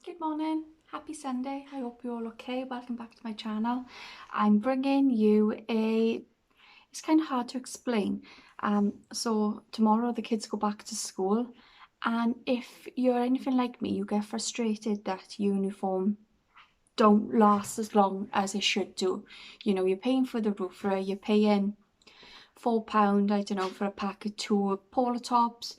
Good morning, happy Sunday. I hope you're all okay. Welcome back to my channel. I'm bringing you it's kind of hard to explain. So tomorrow the kids go back to school, and if you're anything like me, you get frustrated that uniform don't last as long as it should do. You know, you're paying for the roofer, you're paying £4, I don't know, for a pack of two polo tops.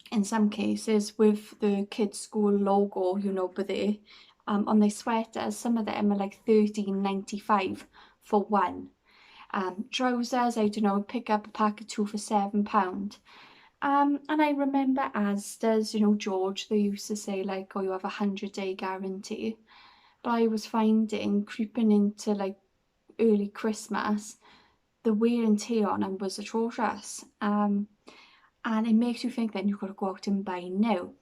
In some cases with the kids school logo, you know, but they on their sweaters, some of them are like £13.95 for one. Trousers, I don't know, pick up a pack of two for £7. And I remember Asda's, you know, George, they used to say like, oh, you have 100-day guarantee. But I was finding creeping into like early Christmas, the wear and tear on them was atrocious. And it makes you think then you've got to go out and buy new.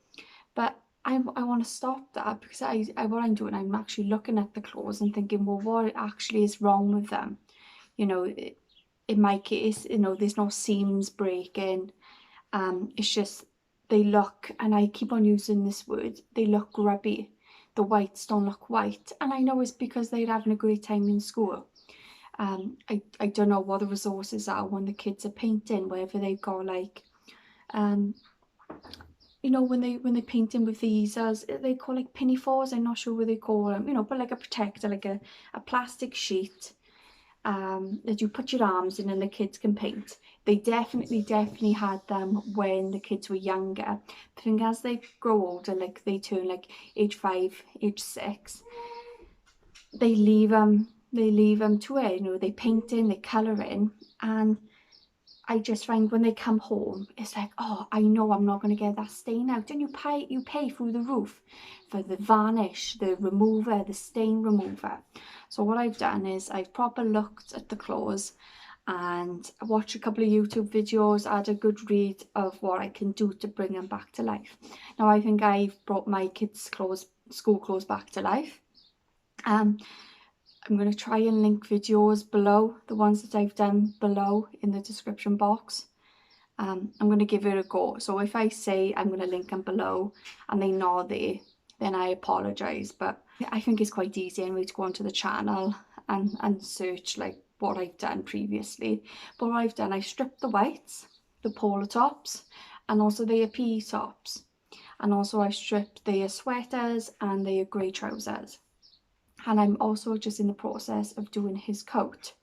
But I want to stop that, because what I'm doing, I'm actually looking at the clothes and thinking, well, what actually is wrong with them? You know, in my case, you know, there's no seams breaking. It's just they look, and I keep on using this word, they look grubby. The whites don't look white, and I know it's because they're having a great time in school. I don't know what the resources are when the kids are painting, whether they've got like you know, when they're painting with these, as they call like pinafores, I'm not sure what they call them, you know, but like a protector, like a plastic sheet that you put your arms in and the kids can paint. They definitely had them when the kids were younger. I think as they grow older, like they turn like age 5, age 6, they leave them to it, you know, they paint in, they colour in, and I just find when they come home, it's like, oh, I know I'm not going to get that stain out. And you pay through the roof for the varnish, the remover, the stain remover. So what I've done is I've proper looked at the clothes and watched a couple of YouTube videos, had a good read of what I can do to bring them back to life. Now I think I've brought my kids' clothes, school clothes, back to life. I'm going to try and link videos below, the ones that I've done below in the description box. I'm going to give it a go. So if I say I'm going to link them below and they're not there, then I apologise. But I think it's quite easy anyway to go onto the channel and search like what I've done previously. But what I've done, I've stripped the whites, the polo tops, and also their PE tops. And also I stripped their sweaters and their grey trousers. And I'm also just in the process of doing his coat.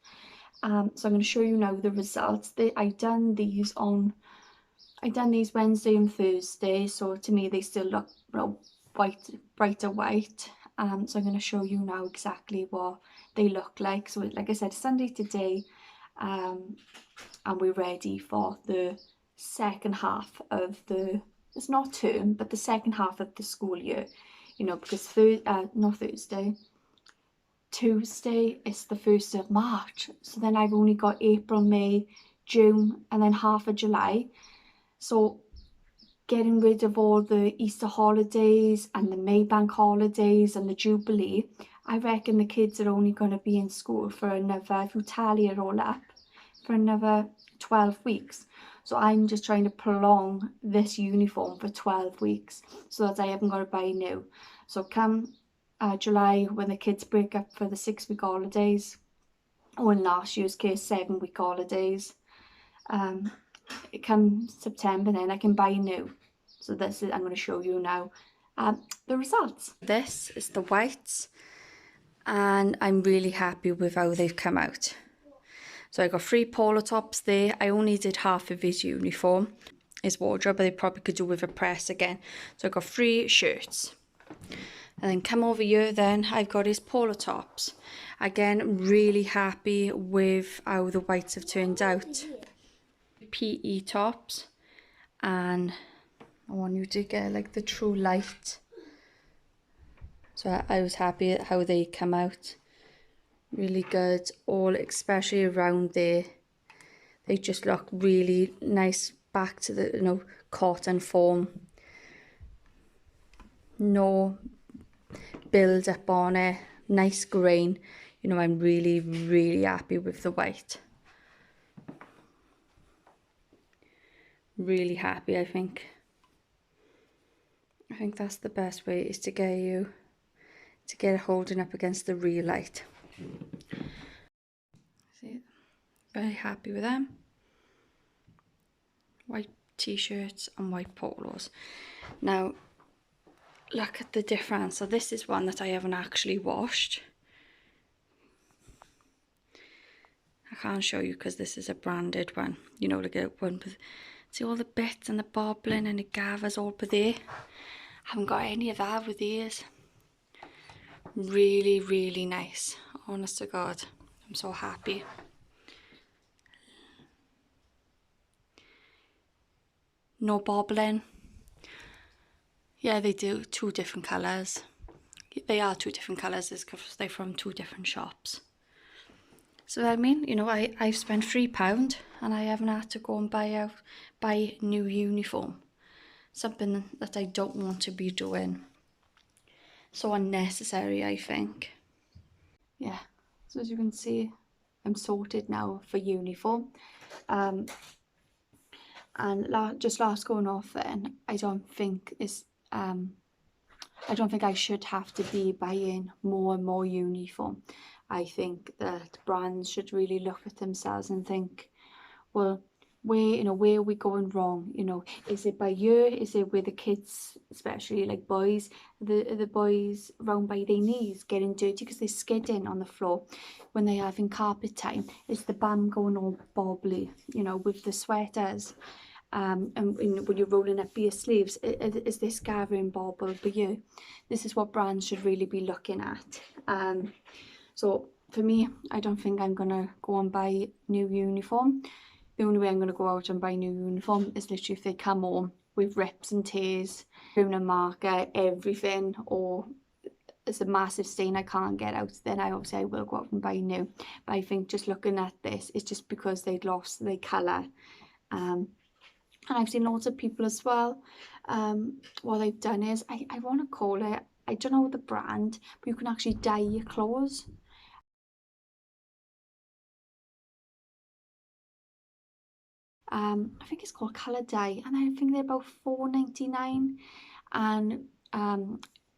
So I'm going to show you now the results. I done these Wednesday and Thursday, so to me they still look, you know, brighter white. So I'm going to show you now exactly what they look like. So like I said, Sunday today, and we're ready for the second half of it's not term, but the second half of the school year. You know, because not Thursday, Tuesday is the 1st of March, so then I've only got April, May, June, and then half of July. So getting rid of all the Easter holidays and the Maybank holidays and the Jubilee, I reckon the kids are only going to be in school for another, if you tally it all up, for another 12 weeks. So I'm just trying to prolong this uniform for 12 weeks so that I haven't got to buy new. So come July, when the kids break up for the 6-week holidays, or in last year's case 7-week holidays, it comes September, then I can buy new. So this is, I'm going to show you now the results. This is the whites, and I'm really happy with how they've come out. So I got 3 polo tops there. I only did half of his uniform, his wardrobe, but they probably could do with a press again. So I got 3 shirts. And then come over here, then I've got his polo tops. Again, really happy with how the whites have turned out. PE tops, and I want you to get like the true light. So I was happy at how they come out. Really good, all especially around there. They just look really nice back to the, you know, cotton form. No build up on it, nice grain. You know, I'm really happy with the white. Really happy, I think. I think that's the best way, is to get it holding up against the real light. See, very happy with them. White t-shirts and white polos. Now, look at the difference. So this is one that I haven't actually washed. I can't show you because this is a branded one. You know, like a one with, see all the bits and the bobbling and the gathers all per there. I haven't got any of that with these. Really, really nice. Honest to God, I'm so happy. No bobbling. Yeah, they do 2 different colours. They are 2 different colours because they're from 2 different shops. So I mean, you know, I've spent £3 and I haven't had to go and buy new uniform. Something that I don't want to be doing. So unnecessary, I think. Yeah, so as you can see, I'm sorted now for uniform. And just last going off then, I don't think I should have to be buying more and more uniform. I think that brands should really look at themselves and think, well, where are we going wrong? You know, is it by year? Is it with the kids, especially like boys, the boys round by their knees getting dirty because they're skidding on the floor when they're having carpet time? Is the bum going all bobbly, you know, with the sweaters? And when you're rolling up your sleeves, is this gathering bobble for you? This is what brands should really be looking at. So for me, I don't think I'm gonna go and buy new uniform. The only way I'm gonna go out and buy new uniform is literally if they come home with rips and tears, ruin a marker, everything, or it's a massive stain I can't get out, then I will go out and buy new. But I think just looking at this, it's just because they'd lost their colour. And I've seen lots of people as well, what they've done is, I want to call it, I don't know the brand, but you can actually dye your clothes. I think it's called Colour Dye, and I think they're about £4.99. And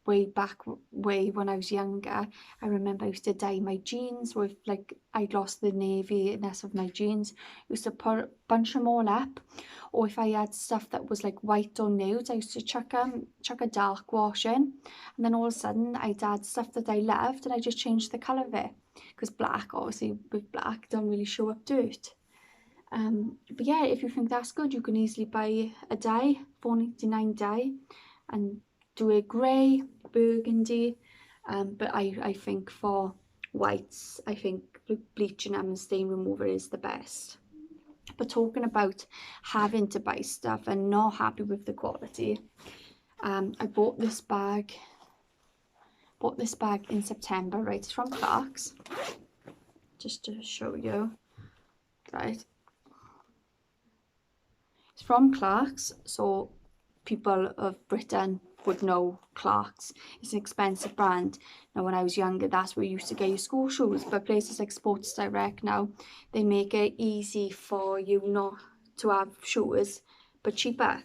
way when I was younger, I remember I used to dye my jeans with, like, I'd lost the navy-ness of my jeans. I used to bunch them all up, or if I had stuff that was like white or nude, I used to chuck a dark wash in, and then all of a sudden I'd add stuff that I loved and I just changed the colour of it, because black, obviously with black, don't really show up dirt. But yeah, if you think that's good, you can easily buy a dye, £4.99 dye, and do a grey, burgundy. But I think for whites, I think bleaching them and stain remover is the best. But talking about having to buy stuff and not happy with the quality, I bought this bag in September, right? It's from Clarks, just to show you, right? It's from Clarks, so people of Britain would know Clarks. It's an expensive brand. Now, when I was younger, that's where you used to get your school shoes, but places like Sports Direct now, they make it easy for you not to have shoes, but cheaper.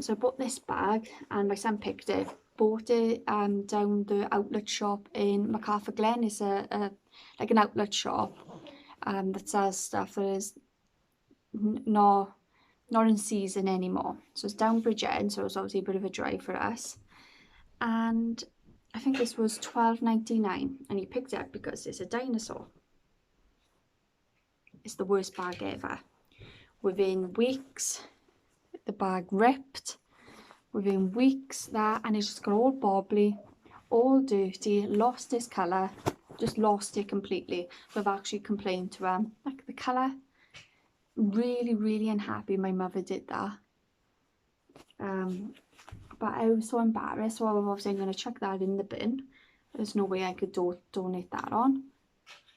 So I bought this bag, and my son picked it. Bought it down the outlet shop in MacArthur Glen. It's like an outlet shop that sells stuff that is not in season anymore. So it's down Bridgend, so it's obviously a bit of a drive for us. And I think this was £12.99, and he picked it up because it's a dinosaur. It's the worst bag ever. Within weeks, the bag ripped. Within weeks, and it's just got all bobbly, all dirty, lost its colour, just lost it completely. So I've actually complained to him, like, the colour. Really, really unhappy my mother did that. But I was so embarrassed, so obviously I'm going to chuck that in the bin. There's no way I could donate that on.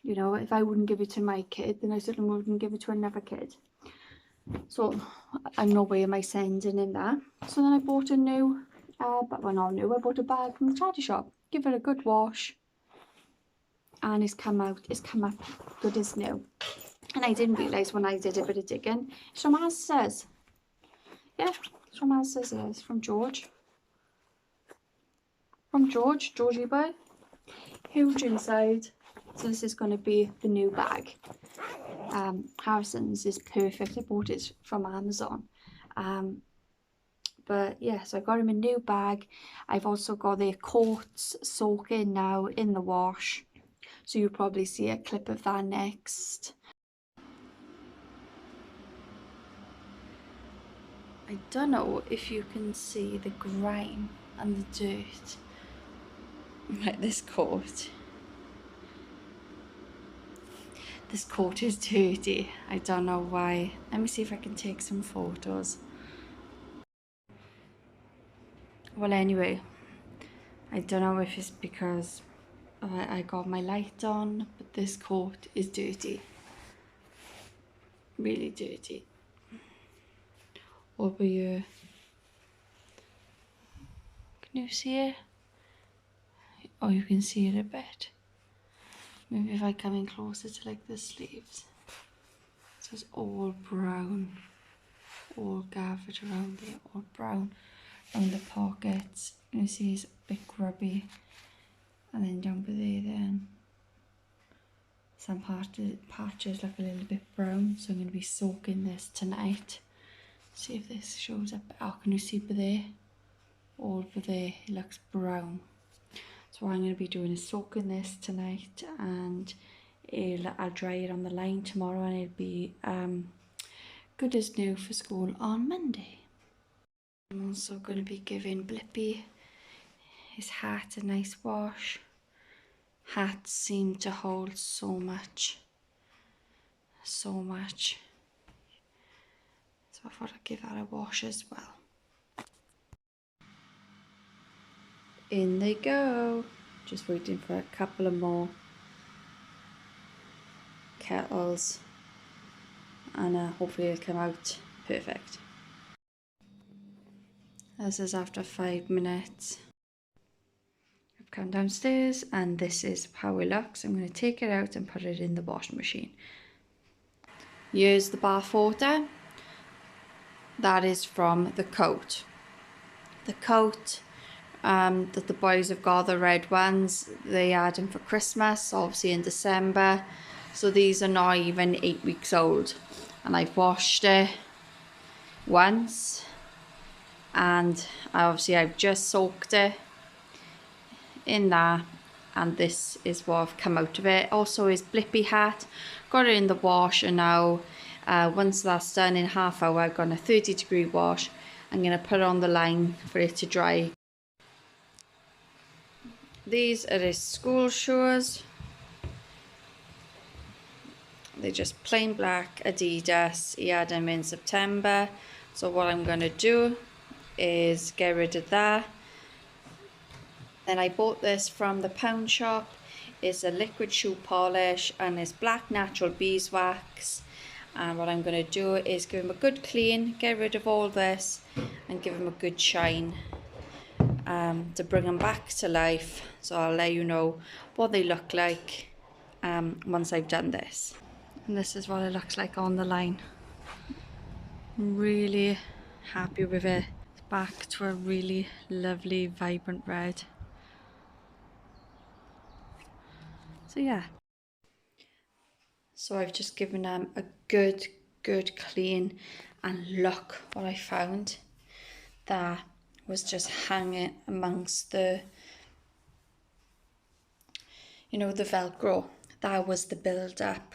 You know, if I wouldn't give it to my kid, then I certainly wouldn't give it to another kid. So I'm no way am I sending in that. So then I bought a new, but well, not new, I bought a bag from the charity shop. Give it a good wash, and it's come up good as new. And I didn't realise when I did a bit of digging, it's from Asda's. Yeah, it's from Asda's, it's from George. from Georgie Boy. Huge inside. So this is going to be the new bag. Harrison's is perfect. I bought it from Amazon. But yeah, so I got him a new bag. I've also got their coats soaking now in the wash. So you'll probably see a clip of that next. I don't know if you can see the grime and the dirt. Right, this coat. This coat is dirty. I don't know why. Let me see if I can take some photos. Well, anyway, I don't know if it's because I got my light on, but this coat is dirty. Really dirty. Over here. Can you see it? Oh, you can see it a bit. Maybe if I come in closer to like the sleeves. So it's all brown. All gathered around there, all brown. Around the pockets. You see it's a bit grubby. And then down below then. Some patches look a little bit brown. So I'm going to be soaking this tonight. See if this shows up. Oh, can you see over there? All over there, it looks brown. So what I'm going to be doing is soaking this tonight, and I'll dry it on the line tomorrow, and it'll be good as new for school on Monday. I'm also going to be giving Blippi his hat a nice wash. Hats seem to hold so much. So much. So I thought I'd give that a wash as well. In they go. Just waiting for a couple of more kettles, and hopefully it'll come out perfect. This is after 5 minutes. I've come downstairs and this is how it looks. I'm going to take it out and put it in the washing machine. Here's the bath water. That is from the coat. The coat that the boys have got, the red ones, they had them for Christmas, obviously in December. So these are not even 8 weeks old. And I've washed it once. And I've just soaked it in that. And this is what I've come out of it. Also is Blippi hat. Got it in the wash, and now once that's done in half hour, I've got a 30-degree wash. I'm going to put it on the line for it to dry. These are his school shoes. They're just plain black Adidas. He had them in September. So what I'm going to do is get rid of that. Then I bought this from the pound shop. It's a liquid shoe polish and it's black natural beeswax. And what I'm going to do is give him a good clean, get rid of all this, and give him a good shine. To bring them back to life. So I'll let you know what they look like once I've done this. And this is what it looks like on the line. I'm really happy with it. It's back to a really lovely vibrant red. So yeah. So I've just given them a good clean, and look what I found. That was just hanging amongst the, you know, the Velcro. That was the build up.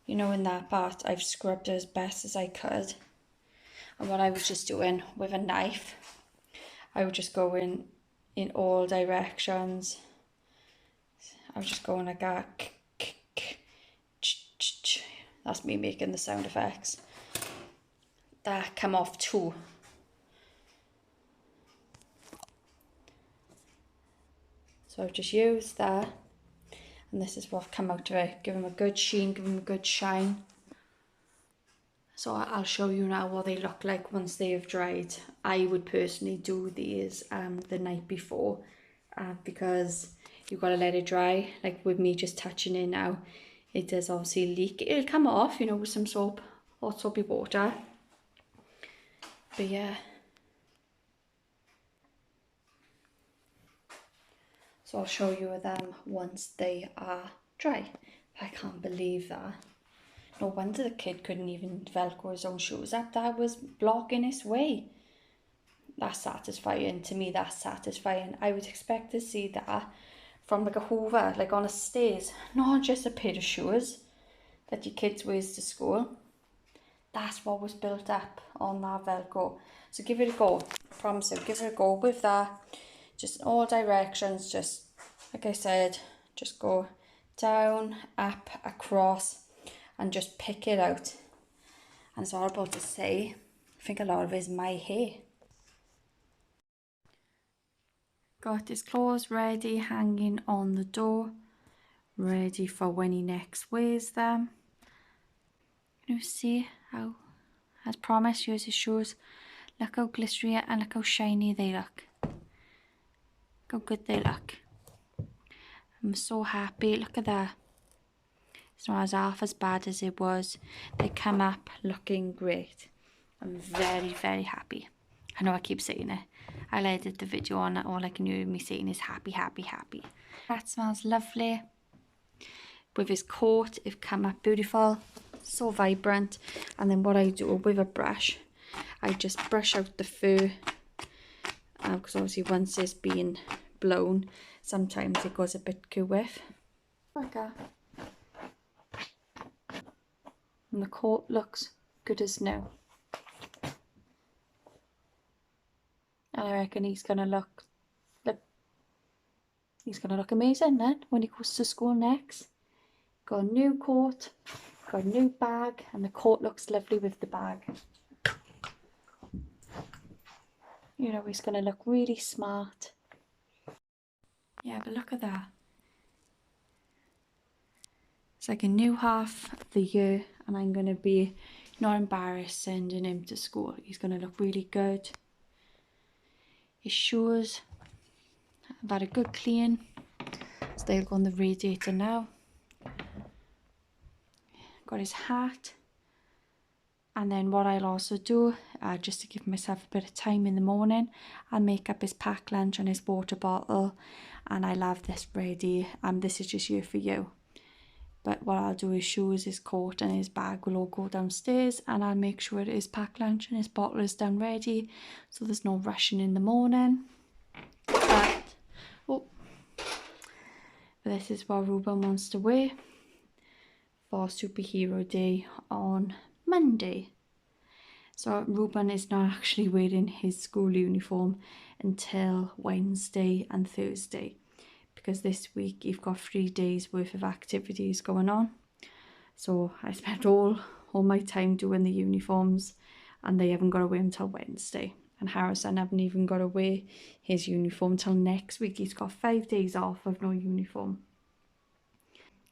You know, in that part I've scrubbed it as best as I could. And what I was just doing with a knife, I would just go in all directions. I was just going like that. That's me making the sound effects. That come off too. So I've just used that, and this is what I've come out of it. Give them a good sheen, give them a good shine. So I'll show you now what they look like once they have dried. I would personally do these the night before because you've got to let it dry. Like with me just touching it now, it does obviously leak. It'll come off, you know, with some soap, hot soapy water. But yeah. So I'll show you them once they are dry. I can't believe that. No wonder the kid couldn't even Velcro his own shoes up. That was blocking his way. That's satisfying. To me, that's satisfying. I would expect to see that from like a Hoover, like on a stairs, not just a pair of shoes that your kids wears to school. That's what was built up on that Velcro. So give it a go. I promise you, give it a go with that. Just in all directions, just like I said, just go down, up, across, and just pick it out. And it's horrible to say, I think a lot of it is my hair. Got his clothes ready, hanging on the door, ready for when he next wears them. You see how, as promised, here's his shoes. Look how glittery and look how shiny they look. Look how good they look. I'm so happy. Look at that. It's not as half as bad as it was. They come up looking great. I'm very, very happy. I know I keep saying it. I'll edit the video on it. All I can hear me saying is happy, happy, happy. That smells lovely. With his coat, it come up beautiful. So vibrant. And then what I do with a brush, I just brush out the fur. Because obviously once it's been blown, sometimes it goes a bit too wet. Like that. And the coat looks good as new. And I reckon he's gonna look amazing then when he goes to school next. Got a new coat, got a new bag, and the coat looks lovely with the bag. You know, he's gonna look really smart. Yeah, but look at that. It's like a new half of the year, and I'm gonna be not embarrassed sending him to school. He's gonna look really good. His shoes, I've had a good clean. So they'll go on the radiator now. Got his hat. And then what I'll also do, just to give myself a bit of time in the morning, I'll make up his packed lunch and his water bottle. And I'll have this ready. This is just here for you. But what I'll do, his shoes, his coat and his bag will all go downstairs, and I'll make sure his packed lunch and his bottle is done ready, so there's no rushing in the morning. But this is what Ruben wants to wear for Superhero Day on Monday. So Ruben is not actually wearing his school uniform until Wednesday and Thursday, because this week you've got 3 days worth of activities going on. So I spent all my time doing the uniforms, and they haven't got to wear until Wednesday. And Harrison haven't even got to wear his uniform till next week. He's got 5 days off of no uniform.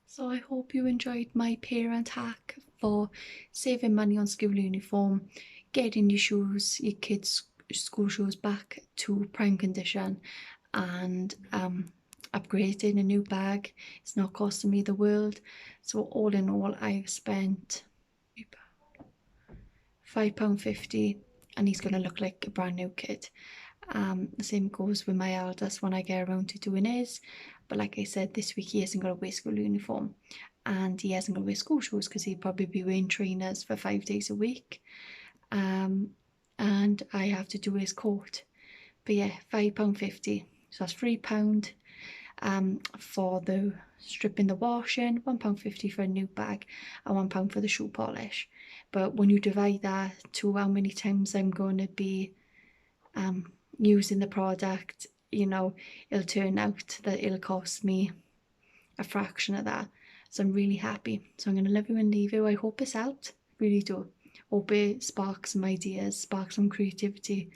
So I hope you enjoyed my parent hack for saving money on school uniform, getting your kids' school shoes back to prime condition, and upgrading a new bag. It's not costing me the world. So all in all, I've spent £5.50, and he's going to look like a brand new kid. The same goes with my eldest when I get around to doing his. But like I said, this week he hasn't got to wear school uniform, and he hasn't got to wear school shoes because he'd probably be wearing trainers for 5 days a week. And I have to do his coat. But yeah, £5.50. So that's £3 for the stripping the washing, £1.50 for a new bag, and £1 for the shoe polish. But when you divide that to how many times I'm going to be using the product, you know, it'll turn out that it'll cost me a fraction of that. So I'm really happy. So I'm going to love you and leave you. I hope it's helped. Really do. Hope it sparks some ideas, sparks some creativity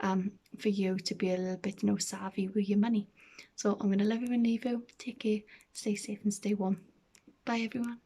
for you to be a little bit, you know, savvy with your money. So I'm going to love you and leave you. Take care, stay safe and stay warm. Bye everyone.